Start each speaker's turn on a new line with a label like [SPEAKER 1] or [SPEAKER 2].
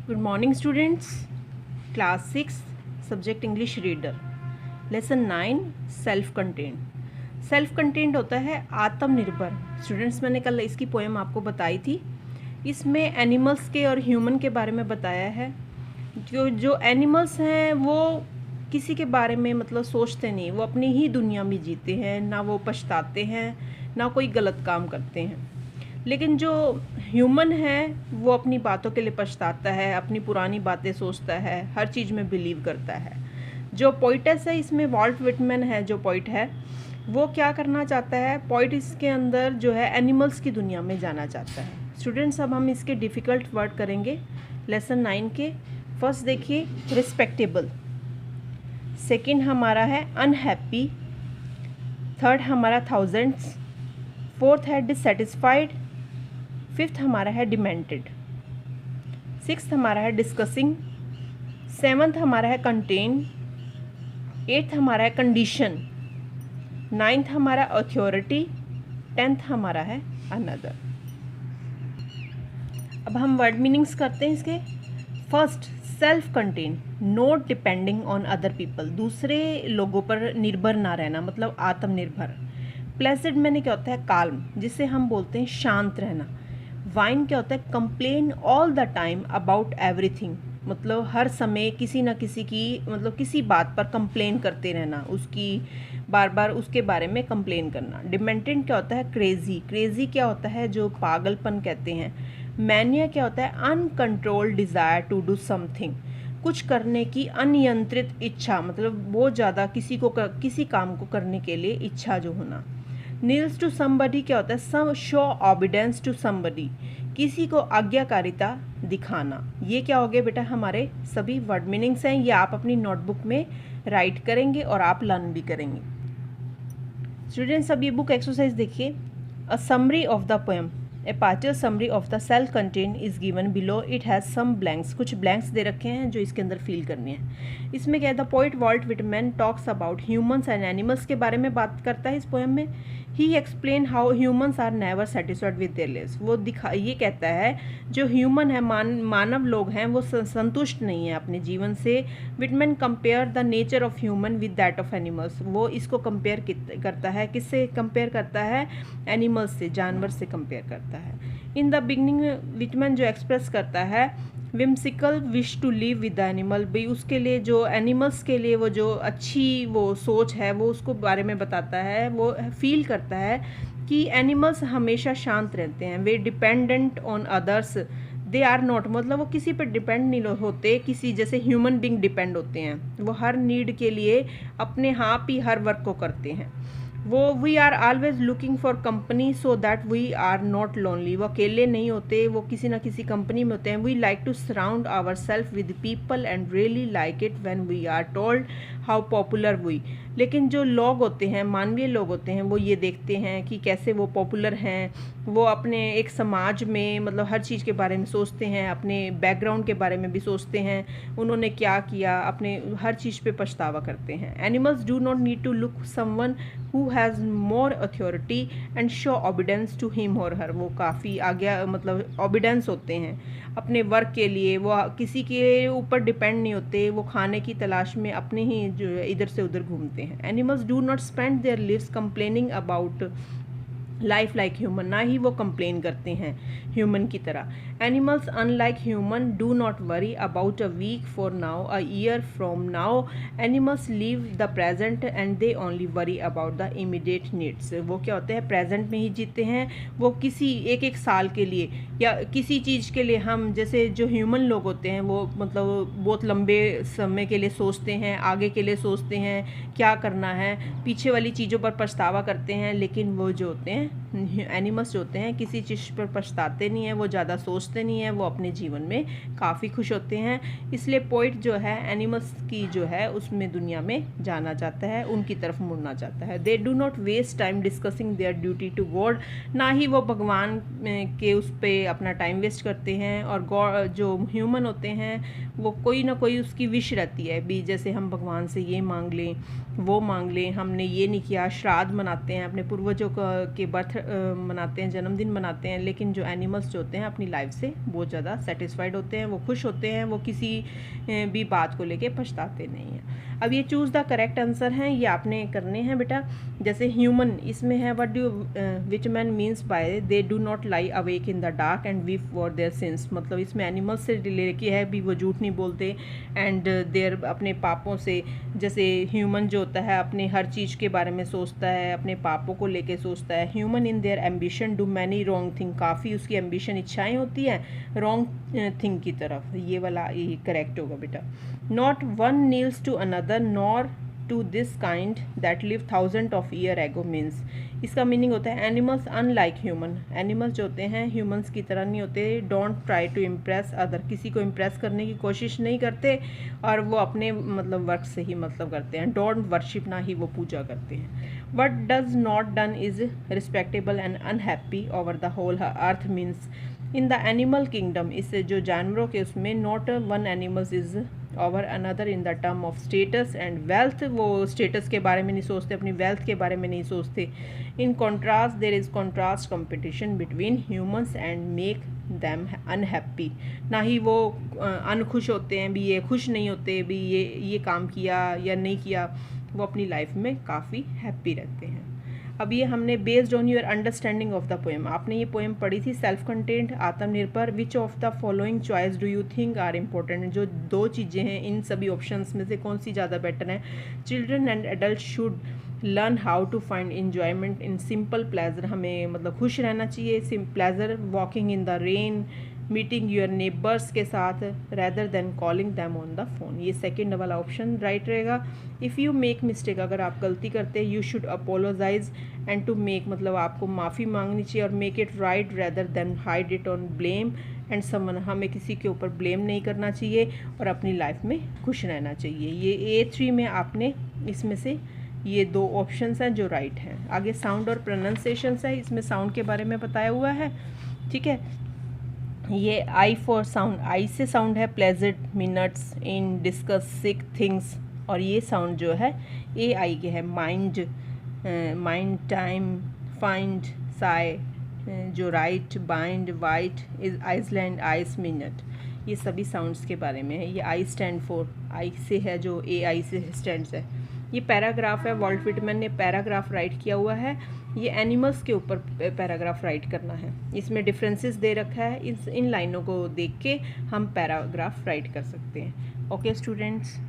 [SPEAKER 1] Good morning students. Class 6 subject English reader lesson 9 self content. Self content होता है आत्मनिर्भर। Students, मैंने कल इसकी पोएम आपको बताई थी। इसमें एनिमल्स के और ह्यूमन के बारे में बताया है। जो एनिमल्स हैं वो किसी के बारे में मतलब सोचते नहीं, वो अपनी ही दुनिया में जीते हैं, ना वो पछताते हैं ना कोई गलत काम करते हैं। लेकिन जो ह्यूमन है वो अपनी बातों के लिए पछताता है, अपनी पुरानी बातें सोचता है, हर चीज़ में बिलीव करता है। जो पोइटेस है इसमें वॉल्ट विटमैन है, जो पोइट है वो क्या करना चाहता है, पोइट इसके अंदर जो है एनिमल्स की दुनिया में जाना चाहता है। स्टूडेंट्स, अब हम इसके डिफ़िकल्ट वर्ड करेंगे लेसन 9 के। फर्स्ट देखिए रिस्पेक्टेबल, सेकंड हमारा है अनहैप्पी, थर्ड हमारा थाउजेंड्स, फोर्थ है डिससेटिस्फाइड, फिफ्थ हमारा है डिमेंटेड, सिक्स्थ हमारा है डिस्कसिंग, सेवन्थ हमारा है कंटेन, एट्थ हमारा है कंडीशन, नाइन्थ हमारा अथॉरिटी, टेंथ हमारा है अनदर। अब हम वर्ड मीनिंग्स करते हैं इसके। First, self contain, not depending on other people, दूसरे लोगों पर निर्भर ना रहना, मतलब आत्मनिर्भर। प्लेसिड मैंने क्या होता है काल्म, जिसे हम बोलते हैं शांत रहना। वाइन क्या होता है complain all the time about everything, मतलब हर समय किसी न किसी की मतलब किसी बात पर कंप्लेन करते रहना, उसकी बार बार उसके बारे में कंप्लेन करना। डिमेंटेड क्या होता है क्रेजी, क्रेजी क्या होता है जो पागलपन कहते हैं। मैनिया क्या होता है uncontrolled desire to do something, कुछ करने की अनियंत्रित इच्छा, मतलब बहुत ज़्यादा किसी काम को करने के लिए इच्छा जो होना। नील्स टू समबडी क्या होता है सम शो ऑबिडेंस टू समबडी, किसी को आज्ञाकारिता दिखाना। ये क्या हो गया बेटा, हमारे सभी वर्ड मीनिंग्स हैं। ये आप अपनी नोटबुक में राइट करेंगे और आप लर्न भी करेंगे। स्टूडेंट्स, अब ये बुक एक्सरसाइज देखिए। A summary of the poem, a partial summary of the self content is given below, it has some blanks, कुछ ब्लैंक्स दे रखे हैं जो इसके अंदर फिल करने हैं। इसमें क्या है, the poet Walt Whitman talks about humans and animals के बारे में बात करता है इस पोएम में। He explain how humans are never satisfied with their lives, वो ये कहता है जो ह्यूमन है, मानव लोग हैं, वो संतुष्ट नहीं है अपने जीवन से। Whitman compare the nature of human with that of animals, वो इसको कंपेयर करता है, किससे कंपेयर करता है, एनिमल्स से, जानवर से कंपेयर करता है। इन द बिगनिंग विटमैन जो एक्सप्रेस करता है whimsical wish to live with the animal, भाई उसके लिए जो एनिमल्स के लिए वो जो अच्छी वो सोच है वो उसको बारे में बताता है। वो फील करता है कि एनिमल्स हमेशा शांत रहते हैं, वे dependent on others they are not, मतलब वो किसी पर डिपेंड नहीं होते, किसी जैसे ह्यूमन बींग डिपेंड होते हैं। वो हर नीड के लिए अपने आप ही हर वर्क को करते हैं। वो we are always looking for company so that we are not lonely, वो अकेले नहीं होते, वो किसी ना किसी कंपनी में होते हैं। We like to surround our self with people and really like it when we are told how popular we, लेकिन जो लोग होते हैं, मानवीय लोग होते हैं, वो ये देखते हैं कि कैसे वो पॉपुलर हैं, वो अपने एक समाज में मतलब हर चीज़ के बारे में सोचते हैं, अपने बैकग्राउंड के बारे में भी सोचते हैं, उन्होंने क्या किया, अपने हर चीज़ पे पछतावा करते हैं। Animals do not need to look someone who has more authority and show obedience to him और हर, वो काफ़ी आज्ञा मतलब ऑबिडेंस होते हैं अपने वर्क के लिए, वो किसी के ऊपर डिपेंड नहीं होते, वो खाने की तलाश में अपने ही जो इधर से उधर घूमते हैं। Animals do not spend their lives complaining about life like human, ना ही वो कंप्लेन करते हैं ह्यूमन की तरह। Animals unlike human do not worry about a week for now a year from now, animals live the present and they only worry about the immediate needs, वो क्या होते हैं प्रेजेंट में ही जीते हैं, वो किसी एक साल के लिए या किसी चीज़ के लिए, हम जैसे जो ह्यूमन लोग होते हैं वो मतलब बहुत लंबे समय के लिए सोचते हैं, आगे के लिए सोचते हैं क्या करना है, पीछे वाली चीज़ों पर पछतावा करते हैं। लेकिन वो जो होते हैं एनिमल्स जो होते हैं किसी चीज़ पर पछताते नहीं हैं, वो ज़्यादा सोचते नहीं हैं, वो अपने जीवन में काफ़ी खुश होते हैं। इसलिए पोइट जो है एनिमल्स की जो है उसमें दुनिया में जाना चाहता है, उनकी तरफ मुड़ना चाहता है। They do not waste time discussing their duty to God, ना ही वो भगवान के उस पर अपना टाइम वेस्ट करते हैं। और गॉड जो ह्यूमन होते हैं वो कोई ना कोई उसकी विश रहती है भी, जैसे हम भगवान से ये मांग लें वो मांग लें, हमने ये नहीं किया, श्राद्ध मनाते हैं अपने पूर्वजों के बर्थ मनाते हैं, जन्मदिन मनाते हैं, लेकिन जो एनिमल्स जो होते हैं अपनी लाइफ से बहुत ज़्यादा सेटिस्फाइड होते हैं, वो खुश होते हैं, वो किसी भी बात को लेके पछताते नहीं हैं। अब ये चूज़ द करेक्ट आंसर हैं, ये आपने करने हैं बेटा। जैसे ह्यूमन, इसमें है what do which man means by they do not lie awake in the dark and weep for their since, मतलब इसमें एनिमल्स से लेके है भी, वो झूठ नहीं बोलते एंड देयर अपने पापों से। जैसे ह्यूमन जो होता है अपने हर चीज़ के बारे में सोचता है, अपने पापों को लेके सोचता है। Human in their ambition do many wrong thing, काफ़ी उसकी एम्बिशन इच्छाएं होती हैं रॉन्ग थिंग की तरफ, ये वाला ये करेक्ट होगा बेटा। Not one kneels to another nor to this kind that live thousand of year ago means, इसका मीनिंग होता है एनिमल्स अनलाइक ह्यूमन, एनिमल्स जो होते हैं ह्यूमंस की तरह नहीं होते। Don't try to impress other, किसी को इम्प्रेस करने की कोशिश नहीं करते, और वो अपने मतलब वर्क से ही मतलब करते हैं। डोंट वर्शिप, ना ही वो पूजा करते हैं। What does not done is respectable and unhappy over the whole earth means in the animal kingdom, इससे जो जानवरों के उसमें not one animals is over another in the term of status and wealth, वो स्टेटस के बारे में नहीं सोचते, अपनी वेल्थ के बारे में नहीं सोचते। In contrast there is contrast competition between humans and make them unhappy, ना ही वो अनखुश होते हैं भी, ये खुश नहीं होते भी ये काम किया या नहीं किया, वो अपनी लाइफ में काफ़ी हैप्पी रहते हैं। अब ये हमने based on your understanding of the poem, आपने ये पोएम पढ़ी थी सेल्फ कंटेंट आत्मनिर्भर। Which of the following choice do you think are important, जो दो चीज़ें हैं इन सभी ऑप्शंस में से कौन सी ज़्यादा बेटर है। Children and adult should learn how to find enjoyment in simple pleasure, हमें मतलब खुश रहना चाहिए। Pleasure walking in the rain, meeting your neighbours के साथ rather than calling them on the phone, ये सेकेंड वाला ऑप्शन राइट रहेगा। इफ़ यू मेक मिस्टेक, अगर आप गलती करते हैं, you should apologise and to make, मतलब आपको माफ़ी मांगनी चाहिए, और make it right rather then hide it on blame and someone, हमें किसी के ऊपर ब्लेम नहीं करना चाहिए और अपनी लाइफ में खुश रहना चाहिए। ये A3 में आपने इसमें से ये दो ऑप्शंस हैं जो राइट हैं। आगे साउंड और प्रोनाउंसिएशंस है, इसमें साउंड के बारे में बताया हुआ है, ठीक है। ये I for sound, I say sound है pleasant, minutes, in, discuss, sick, things, और ये साउंड जो है ए आई के है mind, mind, time, find, sigh, जो right, bind, white, is Iceland, ice, minute, ये सभी साउंड्स के बारे में है। ये आई स्टैंड फॉर, आई से है जो ए आई से स्टैंड्स है। ये पैराग्राफ है, वॉल्ट विटमैन ने पैराग्राफ राइट किया हुआ है, ये एनिमल्स के ऊपर पैराग्राफ राइट करना है। इसमें डिफरेंसेस दे रखा है, इन लाइनों को देख के हम पैराग्राफ राइट कर सकते हैं। Okay students.